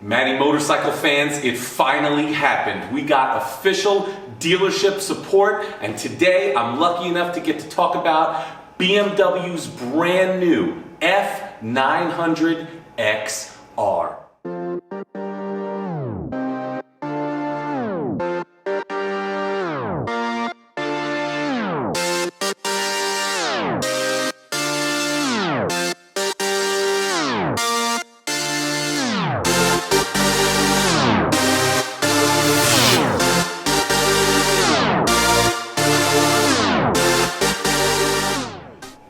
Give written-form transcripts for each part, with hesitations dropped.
Matty motorcycle fans, it finally happened. We got official dealership support, and today I'm lucky enough to get to talk about BMW's brand new F900XR.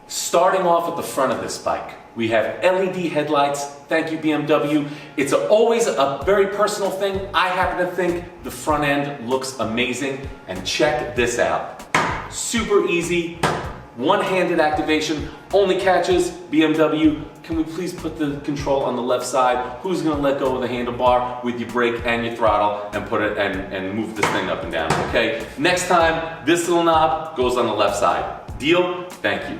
Starting off at the front of this bike, we have LED headlights. Thank you, BMW. It's always a very personal thing. I happen to think the front end looks amazing, and check this out. Super easy, one-handed activation, only catches BMW. Can we please put the control on the left side? Who's gonna let go of the handlebar with your brake and your throttle and put it and move this thing up and down, okay? Next time, this little knob goes on the left side. Deal? Thank you.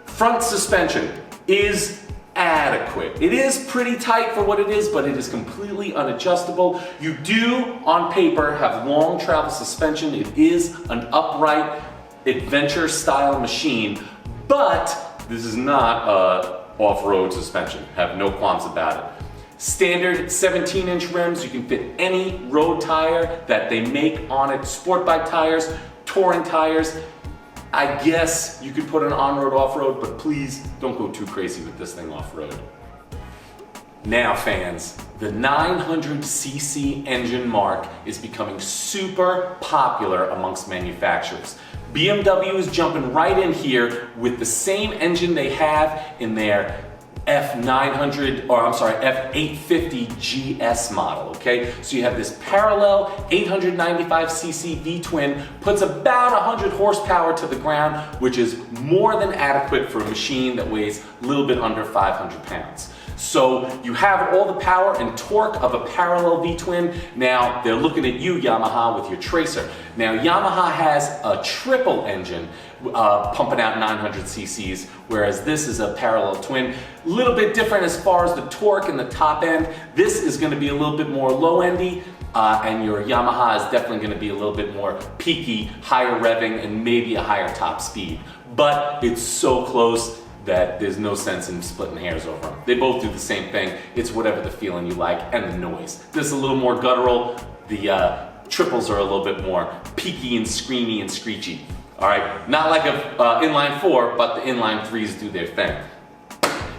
Front suspension is adequate. It is pretty tight for what it is, but it is completely unadjustable. You do, on paper, have long travel suspension. It is an upright adventure style machine, but this is not off-road suspension. Have no qualms about it. Standard 17-inch rims. You can fit any road tire that they make on it. Sport bike tires, touring tires. I guess you could put an on-road, off-road, but please don't go too crazy with this thing off-road. Now fans, the 900cc engine mark is becoming super popular amongst manufacturers. BMW is jumping right in here with the same engine they have in their F850 GS model, okay? So you have this parallel 895cc V-twin, puts about 100 horsepower to the ground, which is more than adequate for a machine that weighs a little bit under 500 pounds. So you have all the power and torque of a parallel V-twin. Now they're looking at you, Yamaha, with your Tracer. Now Yamaha has a triple engine pumping out 900 cc's, whereas this is a parallel twin. A little bit different as far as the torque and the top end. This is going to be a little bit more low-endy, and your Yamaha is definitely going to be a little bit more peaky, higher revving, and maybe a higher top speed. But it's so close that there's no sense in splitting hairs over them. They both do the same thing. It's whatever the feeling you like and the noise. This is a little more guttural. The triples are a little bit more peaky and screamy and screechy. All right, not like a inline 4, but the inline 3s do their thing.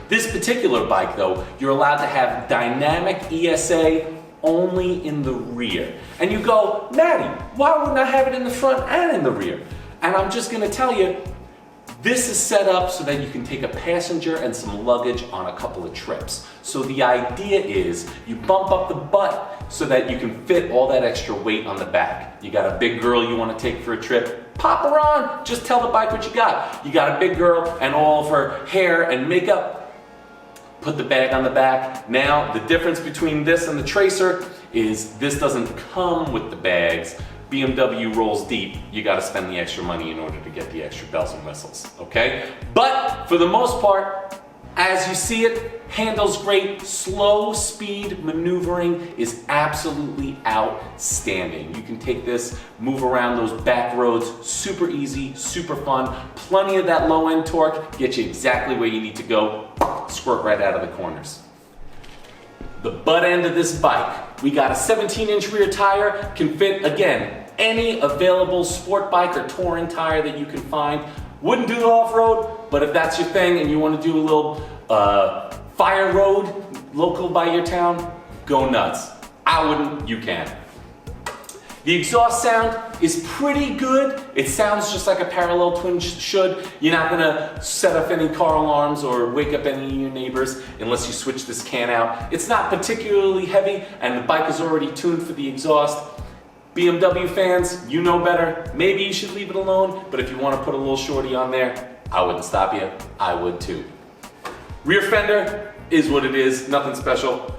This particular bike though, you're allowed to have dynamic ESA only in the rear. And you go, Matty, why wouldn't I have it in the front and in the rear? And I'm just gonna tell you, this is set up so that you can take a passenger and some luggage on a couple of trips. So the idea is you bump up the butt so that you can fit all that extra weight on the back. You got a big girl you want to take for a trip, pop her on, just tell the bike what you got. You got a big girl and all of her hair and makeup, put the bag on the back. Now the difference between this and the Tracer is this doesn't come with the bags. BMW rolls deep, you gotta spend the extra money in order to get the extra bells and whistles, okay? But for the most part, as you see it, handles great. Slow speed maneuvering is absolutely outstanding. You can take this, move around those back roads, super easy, super fun. Plenty of that low end torque, get you exactly where you need to go, squirt right out of the corners. The butt end of this bike, we got a 17-inch rear tire, can fit, again, any available sport bike or touring tire that you can find. Wouldn't do off-road, but if that's your thing and you want to do a little fire road local by your town, go nuts. I wouldn't, you can. The exhaust sound is pretty good. It sounds just like a parallel twin should. You're not gonna set off any car alarms or wake up any of your neighbors unless you switch this can out. It's not particularly heavy and the bike is already tuned for the exhaust. BMW fans, you know better. Maybe you should leave it alone, but if you want to put a little shorty on there, I wouldn't stop you. I would too. Rear fender is what it is, nothing special.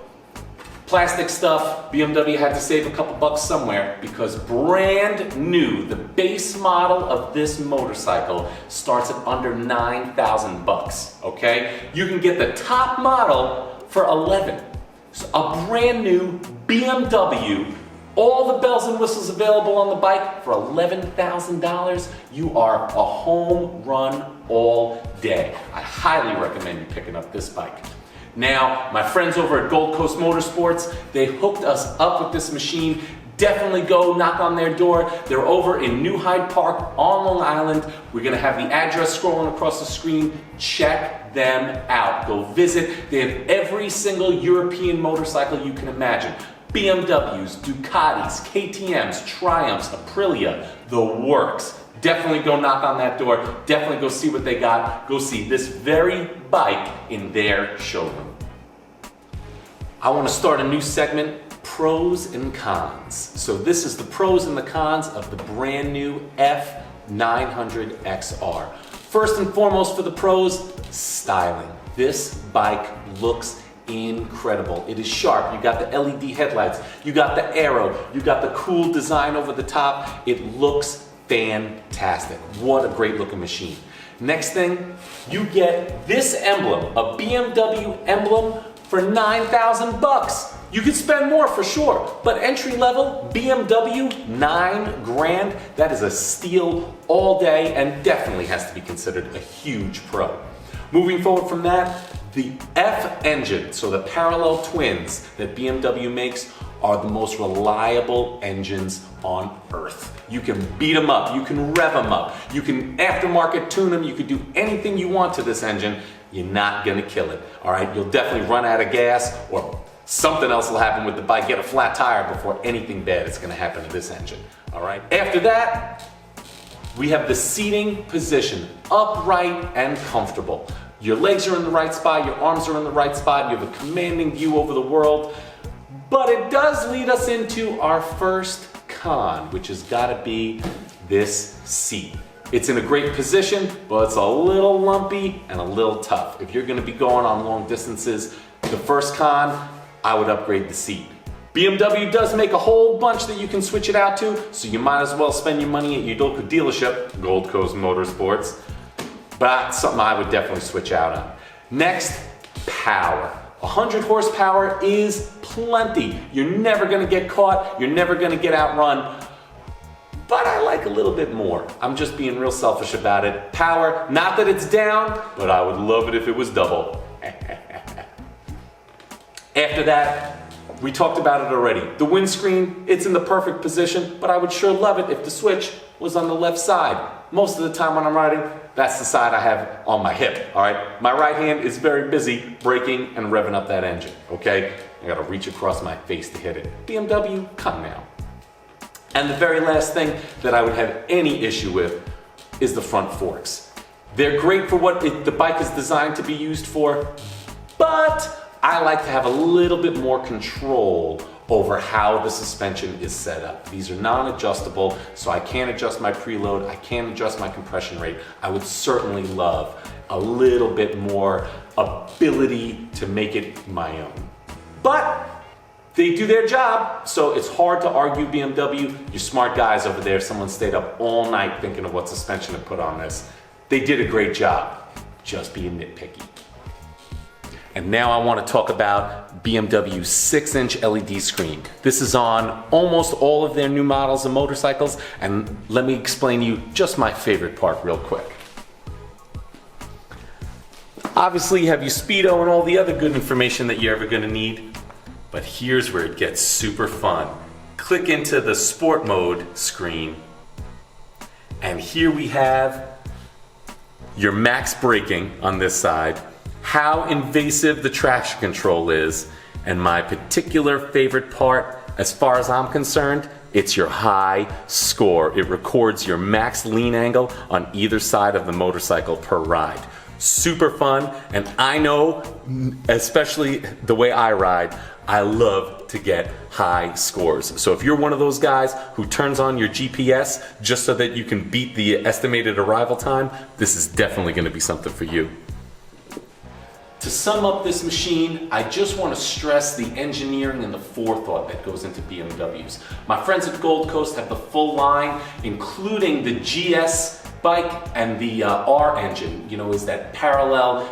Plastic stuff, BMW had to save a couple bucks somewhere because brand new, the base model of this motorcycle starts at under 9,000 bucks, okay? You can get the top model for 11. a brand new BMW, all the bells and whistles available on the bike for $11,000. You are a home run all day. I highly recommend you picking up this bike. Now, my friends over at Gold Coast Motorsports, they hooked us up with this machine. Definitely go knock on their door. They're over in New Hyde Park on Long Island. We're gonna have the address scrolling across the screen. Check them out. Go visit. They have every single European motorcycle you can imagine. BMWs, Ducatis, KTMs, Triumphs, Aprilia, the works. Definitely go knock on that door. Definitely go see what they got. Go see this very bike in their showroom. I want to start a new segment, pros and cons. So this is the pros and the cons of the brand new F900XR. First and foremost for the pros, styling. This bike looks incredible. It is sharp. You got the LED headlights, you got the aero, you got the cool design over the top. It looks fantastic. What a great looking machine. Next thing, you get this emblem, a BMW emblem for 9,000 bucks. You could spend more for sure, but entry level BMW, 9 grand, that is a steal all day and definitely has to be considered a huge pro. Moving forward from that, the F engine, so the parallel twins that BMW makes, are the most reliable engines on earth. You can beat them up, you can rev them up, you can aftermarket tune them, you can do anything you want to this engine. You're not gonna kill it, all right? You'll definitely run out of gas or something else will happen with the bike, get a flat tire before anything bad is gonna happen to this engine, all right? After that, we have the seating position, upright and comfortable. Your legs are in the right spot, your arms are in the right spot, you have a commanding view over the world. But it does lead us into our first con, which has gotta be this seat. It's in a great position, but it's a little lumpy and a little tough. If you're gonna be going on long distances, the first con, I would upgrade the seat. BMW does make a whole bunch that you can switch it out to, so you might as well spend your money at your local dealership, Gold Coast Motorsports. But that's something I would definitely switch out on. Next, power. 100 horsepower is plenty. You're never gonna get caught, you're never gonna get outrun, but I like a little bit more. I'm just being real selfish about it. Power, not that it's down, but I would love it if it was double. After that, we talked about it already. The windscreen, it's in the perfect position, but I would sure love it if the switch was on the left side. Most of the time when I'm riding, that's the side I have on my hip, all right? My right hand is very busy braking and revving up that engine, okay? I gotta reach across my face to hit it. BMW, come now. And the very last thing that I would have any issue with is the front forks. They're great for what the bike is designed to be used for, but I like to have a little bit more control over how the suspension is set up. These are non-adjustable, so I can't adjust my preload, I can't adjust my compression rate. I would certainly love a little bit more ability to make it my own. But they do their job, so it's hard to argue BMW. You're smart guys over there. Someone stayed up all night thinking of what suspension to put on this. They did a great job, just being nitpicky. And now I want to talk about BMW's 6-inch LED screen. This is on almost all of their new models of motorcycles, and let me explain to you just my favorite part real quick. Obviously you have your speedo and all the other good information that you're ever going to need, but here's where it gets super fun. Click into the sport mode screen, and here we have your max braking on this side, how invasive the traction control is, and my particular favorite part, as far as I'm concerned, it's your high score. It records your max lean angle on either side of the motorcycle per ride. Super fun, and I know, especially the way I ride, I love to get high scores. So if you're one of those guys who turns on your GPS just so that you can beat the estimated arrival time, this is definitely going to be something for you. To sum up this machine, I just want to stress the engineering and the forethought that goes into BMWs. My friends at Gold Coast have the full line, including the GS bike and the R engine, is that parallel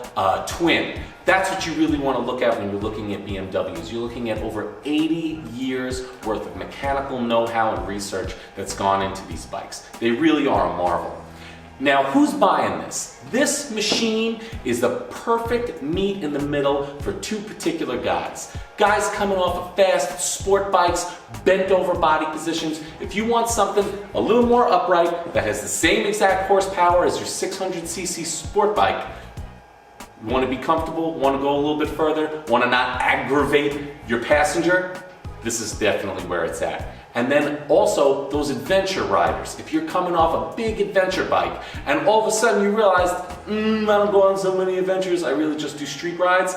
twin. That's what you really want to look at when you're looking at BMWs. You're looking at over 80 years worth of mechanical know-how and research that's gone into these bikes. They really are a marvel. Now, who's buying this? This machine is the perfect meet in the middle for two particular guys. Guys coming off of fast sport bikes, bent over body positions. If you want something a little more upright that has the same exact horsepower as your 600cc sport bike, you want to be comfortable, want to go a little bit further, want to not aggravate your passenger, this is definitely where it's at. And then also those adventure riders. If you're coming off a big adventure bike and all of a sudden you realize, I don't go on so many adventures, I really just do street rides,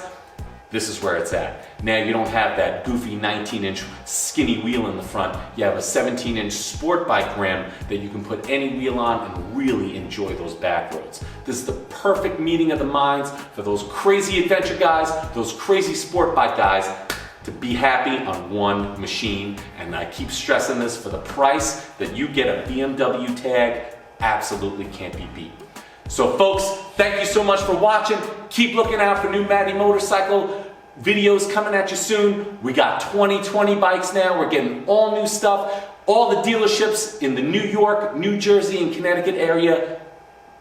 this is where it's at. Now you don't have that goofy 19-inch skinny wheel in the front. You have a 17-inch sport bike rim that you can put any wheel on and really enjoy those back roads. This is the perfect meeting of the minds for those crazy adventure guys, those crazy sport bike guys, to be happy on one machine. And I keep stressing this, for the price that you get a BMW tag, absolutely can't be beat. So folks, thank you so much for watching. Keep looking out for new Matty Motorcycle videos coming at you soon. We got 2020 bikes now. We're getting all new stuff. All the dealerships in the New York, New Jersey, and Connecticut area,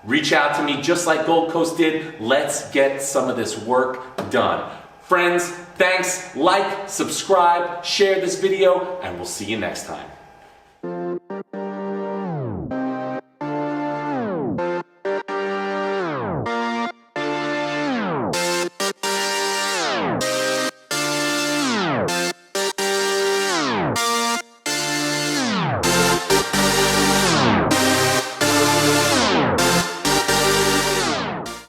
reach out to me just like Gold Coast did. Let's get some of this work done. Friends, thanks. Like, subscribe, share this video, and we'll see you next time.